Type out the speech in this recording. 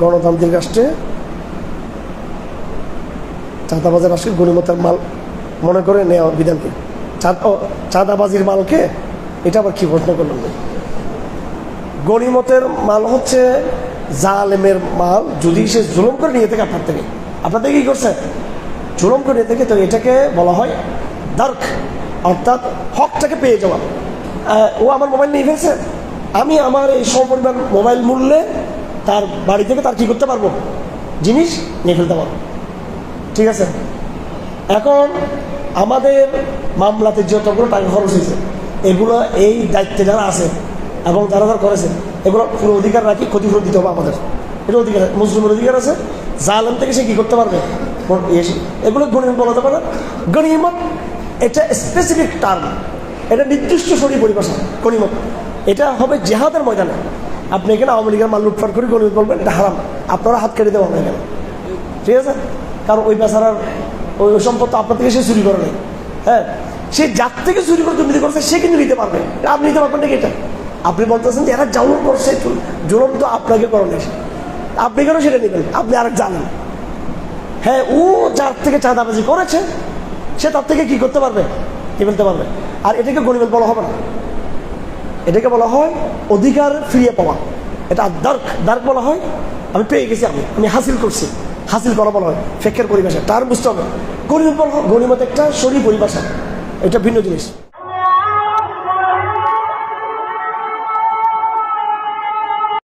গণতান্ত্রিক রাষ্ট্রে চাঁদাবাজের রাষ্ট্রে গণিমতের মাল মনে করে নেওয়া বিধানকে চাঁদাবাজির মালকে এটা আবার কি প্রশ্ন করলাম? গণিমতের মাল হচ্ছে জালেমের মাল, যদি সে জুলুম করে নিয়ে থাকে আপনার থেকে কি করছে, জুলুম করে নিয়ে থাকে, তো এটাকে বলা হয় দার্ক, অর্থাৎ হকটাকে পেয়ে যাওয়া। ও আমার মোবাইল নিয়ে ফেলছে, আমি আমার এই সমপরিমাণ মোবাইল মূল্যে তার বাড়ি থেকে তার কি করতে পারবো, জিনিস নিয়ে ফেলতে পারবো। ঠিক আছে, এখন আমাদের মামলাতে যতগুলো টাকা খরচ হয়েছে এগুলো এই দায়িত্বে যারা আছে এবং যারা যারা করেছে এগুলো পুরো অধিকার রাখি ক্ষতিপূরণ দিতে হবে আমাদের। এটা অধিকার, মুসলিমের অধিকার আছে, জালেম থেকে সে কী করতে পারবে, এগুলো গণিমত বলা যাবে না। গণিমত এটা স্পেসিফিক টার্ম, এটা নির্দিষ্ট শরীর পরিভাষা। গণিমত এটা হবে জেহাদের ময়দানে। আপনি এখানে আওয়ামী লীগের মাল লুটপাট করে গণিমত বলবেন, এটা হারাম, আপনারা হাত কেটে দেওয়া হবে এখানে। ঠিক আছে, কারণ ওই বেচারার ওই সম্পদ তো আপনার থেকে সে চুরি করে নেই। হ্যাঁ, সে যার থেকে চুরি করে দুর্নীতি করছে সে কিন্তু নিতে পারবে, আপনি নিতে পারবেন নাকি? এটা আপনি বলতেছেন যে এরা জুলুম করছে, জুলুম তো আপনাকে করেন, আপনি কেন সেটা নেবেন? আপনি আরেক জানেন। হ্যাঁ, ও যার থেকে চাঁদাবাজি করেছে সে তার থেকে কি করতে পারবে, কি বলতে পারবে। আর এটাকে গণিমত বলা হবে না, এটাকে বলা হয় অধিকার ফিরিয়ে পাওয়া। এটা দার্ক বলা হয়, আমি পেয়ে গেছি, আমি হাসিল করছি, হাসিল করা বলা হয় ফেকের পরিভাষা। তার বুঝতে হবে গণিমত একটা শরীর পরিভাষা, এটা ভিন্ন জিনিস।